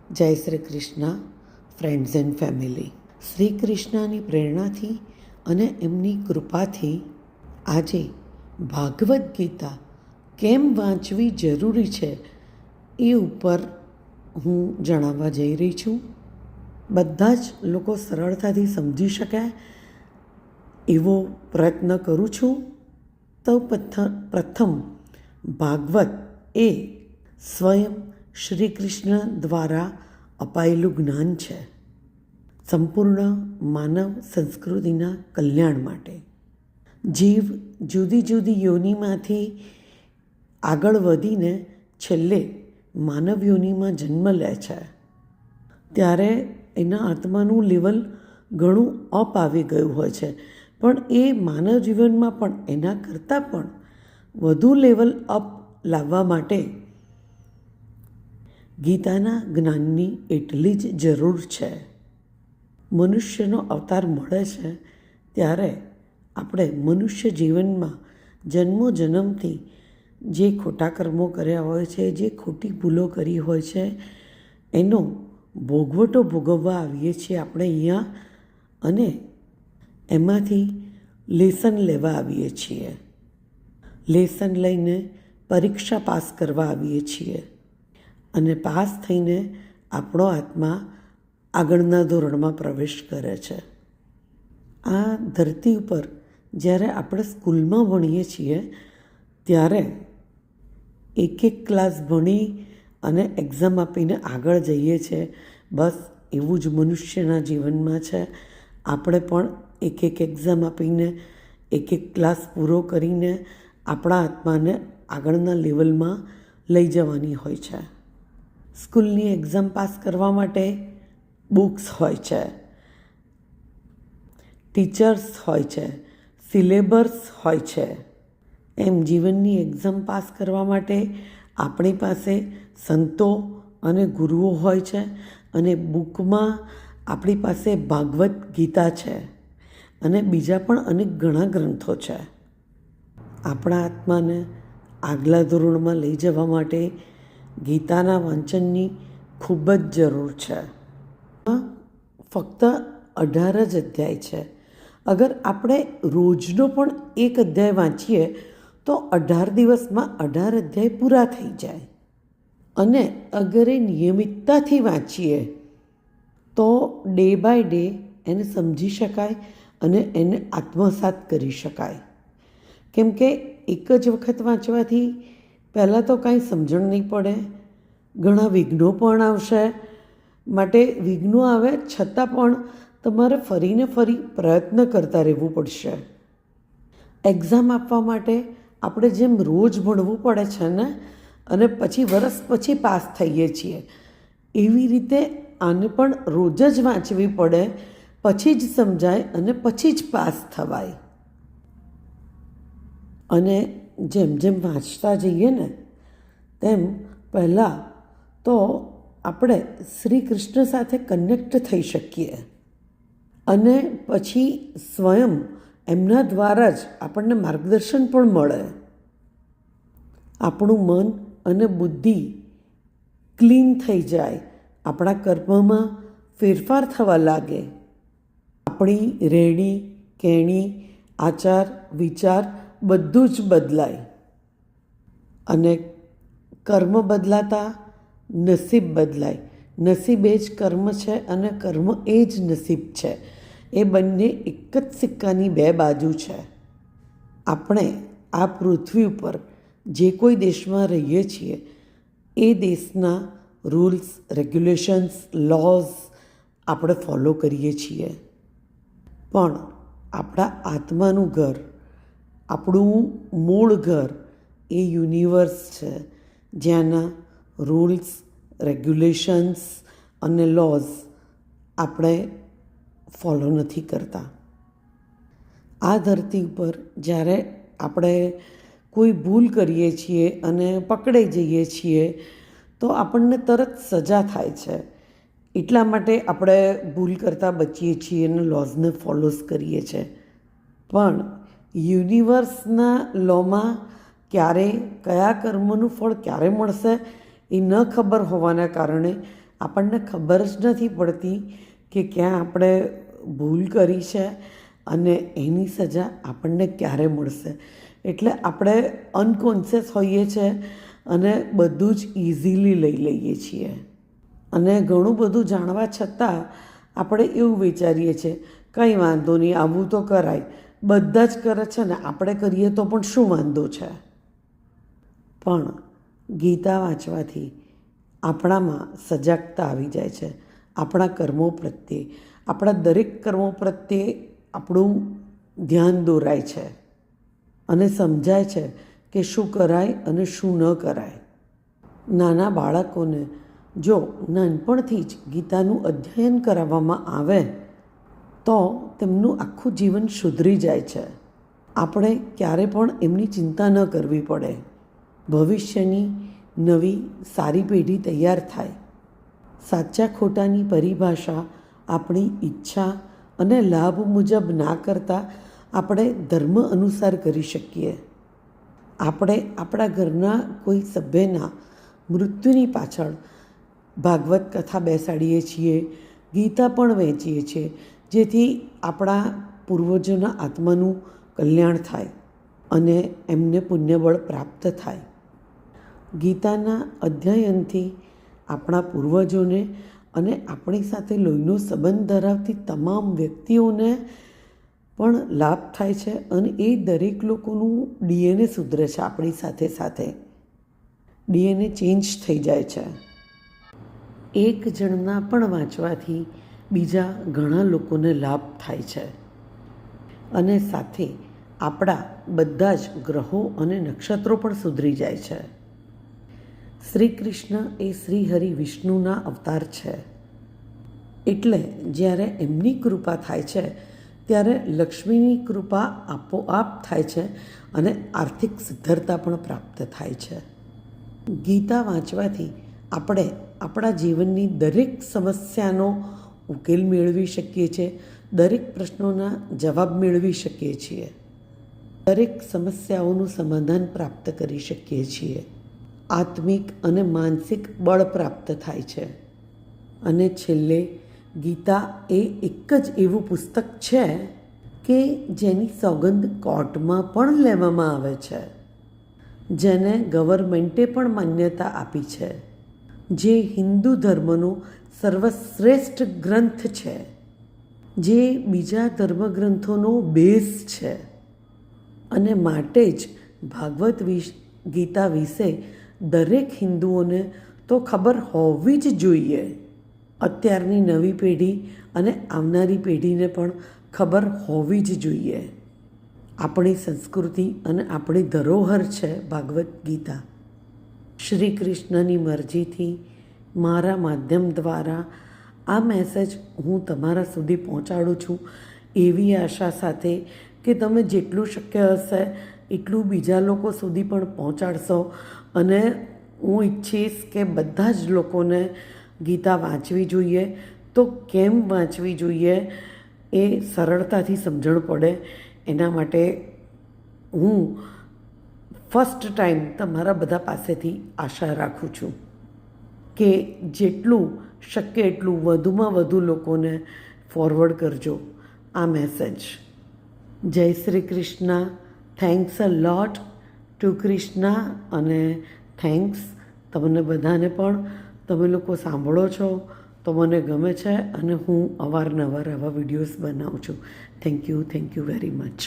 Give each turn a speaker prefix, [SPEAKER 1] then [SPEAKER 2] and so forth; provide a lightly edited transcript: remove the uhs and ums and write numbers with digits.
[SPEAKER 1] જય Shri Krishna friends and family. Shri કૃષ્ણની પ્રેરણાથી અને એમની કૃપાથી આજે ભાગવદ્ ગીતા કેમ વાંચવી જરૂરી છે એ ઉપર હું જણાવવા જઈ રહી છું. બધા જ લોકો સરળતાથી સમજી શકે એવો પ્રયત્ન કરું છું. સૌ પ્રથમ ભાગવત એ સ્વયં શ્રી કૃષ્ણ દ્વારા અપાયેલું જ્ઞાન છે, સંપૂર્ણ માનવ સંસ્કૃતિના કલ્યાણ માટે. જીવ જુદી જુદી યોનિમાંથી આગળ વધીને છેલ્લે માનવ યોનિમાં જન્મ લે છે, ત્યારે એના આત્માનું લેવલ ઘણું અપ આવી ગયું હોય છે, પણ એ માનવ જીવનમાં પણ એના કરતાં પણ વધુ લેવલ અપ લાવવા માટે ગીતાના જ્ઞાનની એટલી જ જરૂર છે. મનુષ્યનો અવતાર મળે છે ત્યારે આપણે મનુષ્ય જીવનમાં જન્મો જન્મથી જે ખોટા કર્મો કર્યા હોય છે, જે ખોટી ભૂલો કરી હોય છે, એનો ભોગવટો ભોગવવા આવીએ છીએ આપણે અહીંયા, અને એમાંથી લેસન લેવા આવીએ છીએ. લેસન લઈને પરીક્ષા પાસ કરવા આવીએ છીએ, અને પાસ થઈને આપણો આત્મા આગળના ધોરણમાં પ્રવેશ કરે છે. આ ધરતી ઉપર જ્યારે આપણે સ્કૂલમાં ભણીએ છીએ ત્યારે એક ક્લાસ ભણી અને એક્ઝામ આપીને આગળ જઈએ છીએ. બસ એવું જ મનુષ્યના જીવનમાં છે. આપણે પણ એક એક્ઝામ આપીને એક ક્લાસ પૂરો કરીને આપણા આત્માને આગળના લેવલમાં લઈ જવાની હોય છે. સ્કૂલની એક્ઝામ પાસ કરવા માટે બુક્સ હોય છે, ટીચર્સ હોય છે, સિલેબસ હોય છે. એમ જીવનની એક્ઝામ પાસ કરવા માટે આપણી પાસે સંતો અને ગુરુઓ હોય છે, અને બુકમાં આપણી પાસે ભાગવદ્ ગીતા છે, અને બીજા પણ અનેક ઘણા ગ્રંથો છે. આપણા આત્માને આગલા ધોરણમાં લઈ જવા માટે ગીતાના વાંચનની ખૂબ જ જરૂર છે. ફક્ત 18 જ અધ્યાય છે. અગર આપણે રોજનો પણ એક અધ્યાય વાંચીએ તો 18 દિવસમાં 18 અધ્યાય પૂરા થઈ જાય. અને અગર એ નિયમિતતાથી વાંચીએ તો ડે બાય ડે એને સમજી શકાય અને એને આત્મસાત કરી શકાય. કેમ કે એક જ વખત વાંચવાથી પહેલાં તો કાંઈ સમજણ નહીં પડે, ઘણા વિઘ્નો પણ આવશે. માટે વિઘ્નો આવે છતાં પણ તમારે ફરીને ફરી પ્રયત્ન કરતા રહેવું પડશે. એક્ઝામ આપવા માટે આપણે જેમ રોજ ભણવું પડે છે ને, અને પછી વરસ પછી પાસ થઈએ છીએ, એવી રીતે આને પણ રોજ જ વાંચવી પડે, પછી જ સમજાય અને પછી જ પાસ થવાય. અને જેમ જેમ વાંચતા જઈએ ને તેમ પહેલાં તો આપણે શ્રી કૃષ્ણ સાથે કનેક્ટ થઈ શકીએ, અને પછી સ્વયં એમના દ્વારા જ આપણને માર્ગદર્શન પણ મળે. આપણું મન અને બુદ્ધિ ક્લીન થઈ જાય, આપણા કર્મમાં ફેરફાર થવા લાગે, આપણી રહેણી કહેણી, આચાર વિચાર બધું જ બદલાય. અને કર્મ બદલાતા નસીબ બદલાય. નસીબ એ જ કર્મ છે અને કર્મ એ જ નસીબ છે. એ બંને એક જ સિક્કાની બે બાજુ છે. આપણે આ પૃથ્વી ઉપર જે કોઈ દેશમાં રહીએ છીએ એ દેશના રૂલ્સ, રેગ્યુલેશન્સ, લોઝ આપણે ફોલો કરીએ છીએ, પણ આપણા આત્માનું ઘર, આપણું મૂળ ઘર એ યુનિવર્સ છે, જ્યાંના રૂલ્સ, રેગ્યુલેશન્સ અને લોઝ આપણે ફોલો નથી કરતા. આ ધરતી ઉપર જ્યારે આપણે કોઈ ભૂલ કરીએ છીએ અને પકડાઈ જઈએ છીએ તો આપણને તરત સજા થાય છે. એટલા માટે આપણે ભૂલ કરતાં બચીએ છીએ અને લોઝને ફોલોસ કરીએ છીએ. પણ યુનિવર્સના લોમાં ક્યારે કયા કર્મનું ફળ ક્યારે મળશે એ ન ખબર હોવાના કારણે આપણને ખબર જ નથી પડતી કે ક્યાં આપણે ભૂલ કરી છે અને એની સજા આપણને ક્યારે મળશે. એટલે આપણે અનકોન્શિયસ હોઈએ છીએ અને બધું જ ઇઝીલી લઈ લઈએ છીએ. અને ઘણું બધું જાણવા છતાં આપણે એવું વિચારીએ છીએ કંઈ વાંધો નહીં, આવું તો કરાય, બધા જ કરે છે ને આપણે કરીએ તો પણ શું વાંધો છે. પણ ગીતા વાંચવાથી આપણામાં સજાગતા આવી જાય છે. આપણા કર્મો પ્રત્યે, આપણા દરેક કર્મો પ્રત્યે આપણું ધ્યાન દોરાય છે અને સમજાય છે કે શું કરાય અને શું ન કરાય. નાના બાળકોને જો નાનપણથી જ ગીતાનું અધ્યયન કરાવવામાં આવે તો તેમનું આખું જીવન સુધરી જાય છે. આપણે ક્યારે પણ એમની ચિંતા ન કરવી પડે. ભવિષ્યની નવી સારી પેઢી તૈયાર થાય. સાચા ખોટાની પરિભાષા આપણી ઈચ્છા અને લાભ મુજબ ના કરતાં આપણે ધર્મ અનુસાર કરી શકીએ. આપણે આપણા ઘરના કોઈ સભ્યના મૃત્યુની પાછળ ભાગવત કથા બેસાડીએ છીએ, ગીતા પણ વહેંચીએ છીએ, જેથી આપણા પૂર્વજોના આત્માનું કલ્યાણ થાય અને એમને પુણ્યબળ પ્રાપ્ત થાય. ગીતાના અધ્યયનથી આપણા પૂર્વજોને અને આપણી સાથે લોહીનો સંબંધ ધરાવતી તમામ વ્યક્તિઓને પણ લાભ થાય છે અને એ દરેક લોકોનું ડીએનએ સુધરે છે. આપણી સાથે સાથે ડીએનએ ચેન્જ થઈ જાય છે. એક જણના પણ વાંચવાથી બીજા ઘણા લોકોને લાભ થાય છે અને સાથે આપણા બધા જ ગ્રહો અને નક્ષત્રો પણ સુધરી જાય છે. શ્રી કૃષ્ણ એ શ્રી હરિ વિષ્ણુના અવતાર છે. એટલે જ્યારે એમની કૃપા થાય છે ત્યારે લક્ષ્મીની કૃપા આપોઆપ થાય છે અને આર્થિક સિદ્ધરતા પણ પ્રાપ્ત થાય છે. ગીતા વાંચવાથી આપણે આપણા જીવનની દરેક સમસ્યાનો ઉકેલ મેળવી શકીએ છીએ, દરેક પ્રશ્નોના જવાબ મેળવી શકીએ છીએ, દરેક સમસ્યાઓનું સમાધાન પ્રાપ્ત કરી શકીએ છીએ. આત્મિક અને માનસિક બળ પ્રાપ્ત થાય છે. અને છેલ્લે ગીતા એ એક જ એવું પુસ્તક છે કે જેની સોગંદ કોર્ટમાં પણ લેવામાં આવે છે, જેને ગવર્મેન્ટે પણ માન્યતા આપી છે, જે હિન્દુ ધર્મનો સર્વશ્રેષ્ઠ ગ્રંથ છે, જે બીજા ધર્મગ્રંથોનો બેઝ છે. અને માટે જ ભાગવત ગીતા વિશે દરેક હિન્દુઓને તો ખબર હોવી જ જોઈએ. અત્યારની નવી પેઢી અને આવનારી પેઢીને પણ ખબર હોવી જ જોઈએ. આપણી સંસ્કૃતિ અને આપણી ધરોહર છે ભાગવત ગીતા. શ્રી કૃષ્ણની મરજીથી મારા માધ્યમ દ્વારા આ મેસેજ હું તમારા સુધી પહોંચાડું છું, એવી આશા સાથે કે તમે જેટલું શક્ય હશે એટલું બીજા લોકો સુધી પણ પહોંચાડશો. અને હું ઈચ્છીશ કે બધા જ લોકોને ગીતા વાંચવી જોઈએ. તો કેમ વાંચવી જોઈએ એ સરળતાથી સમજણ પડે એના માટે હું ફર્સ્ટ ટાઈમ તમારા બધા પાસેથી આશા રાખું છું કે જેટલું શક્ય એટલું વધુમાં વધુ લોકોને ફોરવર્ડ કરજો આ મેસેજ. જય શ્રી કૃષ્ણ. થેન્ક્સ અ લોટ ટુ કૃષ્ણા અને થેન્ક્સ તમને બધાને પણ. તમે લોકો સાંભળો છો તો મને ગમે છે અને હું અવારનવાર આવા વિડીયોઝ બનાવું છું. Thank you very much.